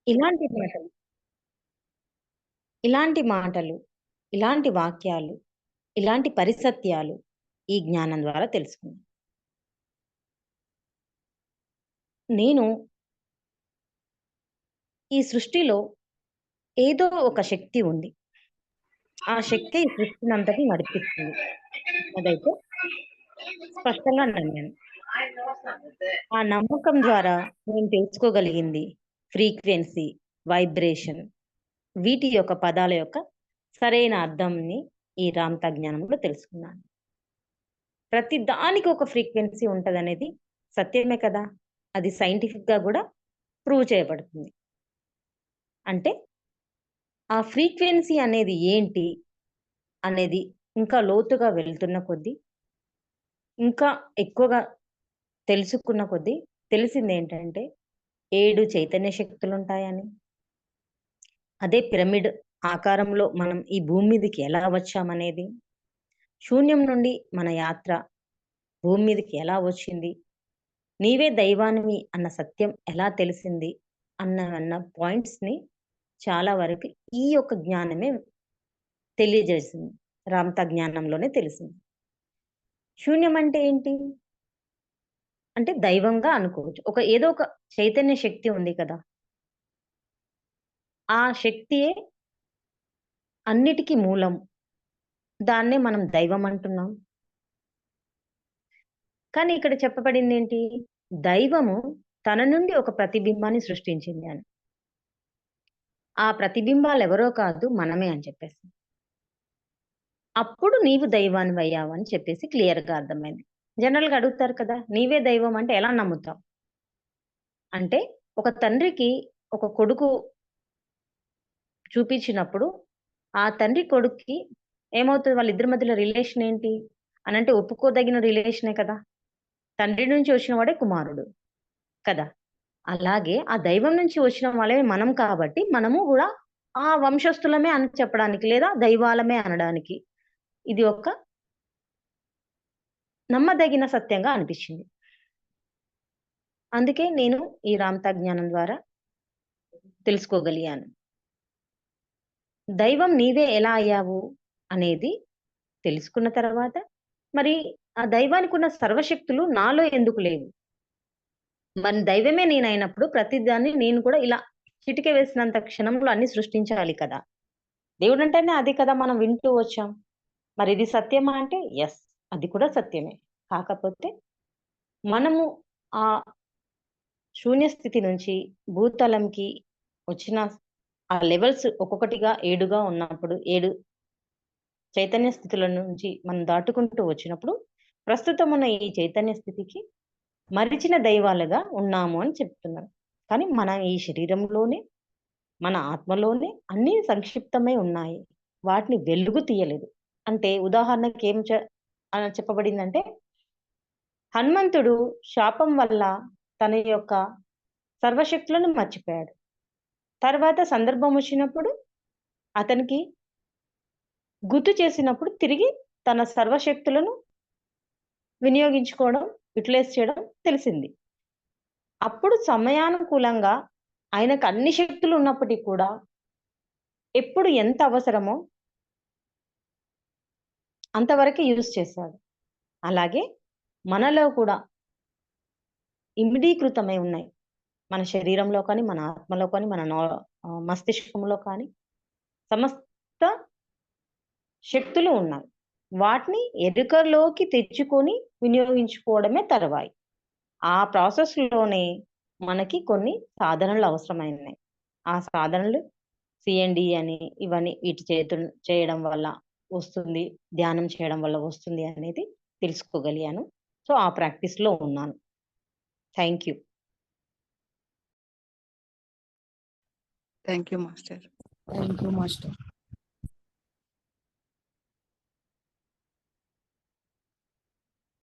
ఇలాంటి మాటలు, ఇలాంటి మాటలు, ఇలాంటి వాక్యాలు, ఇలాంటి పరిసత్యాలు ఈ జ్ఞానం ద్వారా తెలుసుకున్నాను. నేను ఈ సృష్టిలో ఏదో ఒక శక్తి ఉంది. ఆ శక్తి ఈ సృష్టినంతటిని నడిపిస్తుంది. అదైతే స్పష్టంగా నమ్మాను. ఆ నమ్మకం ద్వారా నేను తెలుసుకోగలిగింది ఫ్రీక్వెన్సీ, వైబ్రేషన్ వీటి యొక్క పదాల యొక్క సరైన అర్థంని ఈ రామ్‌తా జ్ఞానంలో తెలుసుకున్నాను. ప్రతి దానికి ఒక ఫ్రీక్వెన్సీ ఉంటదనేది సత్యమే కదా! అది సైంటిఫిక్‌గా గూడా ప్రూవ్ చేయబడుతుంది. అంటే ఆ ఫ్రీక్వెన్సీ అనేది ఏంటి అనేది ఇంకా లోతుగా వెళ్తున్న కొద్దీ, ఇంకా ఎక్కువగా తెలుసుకున్న కొద్దీ తెలిసిందేంటంటే 7 చైతన్య శక్తులుంటాయని, అదే పిరమిడ్ ఆకారంలో మనం ఈ భూమి మీదకి ఎలా వచ్చామనేది, శూన్యం నుండి మన యాత్ర భూమి మీదకి ఎలా వచ్చింది, నీవే దైవానివి అన్న సత్యం ఎలా తెలిసింది అన్న పాయింట్స్‌ని చాలా వరకు ఈ యొక్క జ్ఞానమే తెలియజేసింది. రామ్‌తా జ్ఞానంలోనే తెలిసింది. శూన్యం అంటే ఏంటి? అంటే దైవంగా అనుకోవచ్చు. ఏదో ఒక చైతన్య శక్తి ఉంది కదా! ఆ శక్తియే అన్నిటికి మూలం. దాన్నే మనం దైవం అంటున్నాం. కానీ ఇక్కడ చెప్పబడిందేంటి? దైవము తన నుండి ఒక ప్రతిబింబాన్ని సృష్టించింది అని. ఆ ప్రతిబింబాలెవరో కాదు మనమే అని చెప్పేసి. అప్పుడు నీవు దైవానివయ్యావు అని చెప్పేసి క్లియర్‌గా అర్థమైంది. జనరల్‌గా అడుగుతారు కదా! నీవే దైవం అంటే ఎలా నమ్ముతావు? అంటే ఒక తండ్రికి ఒక కొడుకు చూపించినప్పుడు, ఆ తండ్రి కొడుక్కి ఏమవుతది వాళ్ళిద్దరి మధ్యలో రిలేషన్ ఏంటి? అనంటే ఒప్పుకోదగిన రిలేషనే కదా! తండ్రి నుంచి వచ్చిన వాడే కుమారుడు కదా! అలాగే ఆ దైవం నుంచి వచ్చిన వాళ్ళమే మనం కాబట్టి, మనము గూడా ఆ వంశస్థులమే అని చెప్పడానికి లేదా దైవాలమే అనడానికి ఇది ఒక నమ్మదగిన సత్యంగా అనిపిచ్చింది. అందుకే నేను ఈ రామ్‌తా జ్ఞానం ద్వారా తెలుసుకోగలిగాను. దైవం నీవే ఎలా అయ్యావు అనేది తెలుసుకున్న తర్వాత, మరి ఆ దైవానికున్న సర్వశక్తులు నాలో ఎందుకు లేవు? మరి దైవమే నేనైనప్పుడు ప్రతిదాన్ని నేను కూడా ఇలా చిటికె వేసినంత క్షణంలో అన్ని సృష్టించాలి కదా! దేవుడంటేనే అది కదా మనం వింటూ వచ్చాం. మరి ఇది సత్యమా అంటే యెస్. అది కూడా సత్యమే. కాకపోతే మనము ఆ శూన్య స్థితి నుంచి భూతలంకి వచ్చిన ఆ లెవెల్స్ ఒక్కొక్కటిగా 7గా ఉన్నప్పుడు 7 చైతన్య స్థితుల నుంచి మనం దాటుకుంటూ వచ్చినప్పుడు, ప్రస్తుతం ఉన్న ఈ చైతన్య స్థితికి మరిచిన దైవాలుగా ఉన్నాము అని చెప్తున్నారు. కానీ మన ఈ శరీరంలోనే, మన ఆత్మలోనే అన్నీ సంక్షిప్తమై ఉన్నాయి. వాటిని వెలుగు తీయలేదు. అంటే ఉదాహరణకి చెప్పబడిందంటే, హనుమంతుడు శాపం వల్ల తన యొక్క సర్వశక్తులను మర్చిపోయాడు. తర్వాత సందర్భం వచ్చినప్పుడు అతనికి గుర్తు చేసినప్పుడు తిరిగి తన సర్వశక్తులను వినియోగించుకోవడం, యుటిలైజ్ చేయడం తెలిసింది. అప్పుడు సమయానుకూలంగా ఆయనకు అన్ని శక్తులు ఉన్నప్పటికి కూడా ఎప్పుడు ఎంత అవసరమో అంతవరకే యూజ్ చేశాడు. అలాగే మనలో కూడా ఇమిడీకృతమై ఉన్నాయి. మన శరీరంలో కానీ, మన ఆత్మలో కానీ, మస్తిష్కంలో కానీ సమస్త శక్తులు ఉన్నాయి. వాటిని ఎరుకలోకి తెచ్చుకొని వినియోగించుకోవడమే తరువాయి. ఆ ప్రాసెస్‌లోనే మనకి కొన్ని సాధనలు అవసరమైనాయి. ఆ సాధనలు సీఎన్‌డీ అని ఇవన్నీ చేయడం వల్ల వస్తుంది. ధ్యానం చేయడం వల్ల వస్తుంది అనేది తెలుసుకోగలిగాను. సో, ఆ ప్రాక్టీస్‌లో ఉన్నాను. Thank you. Thank you master. Thank you master.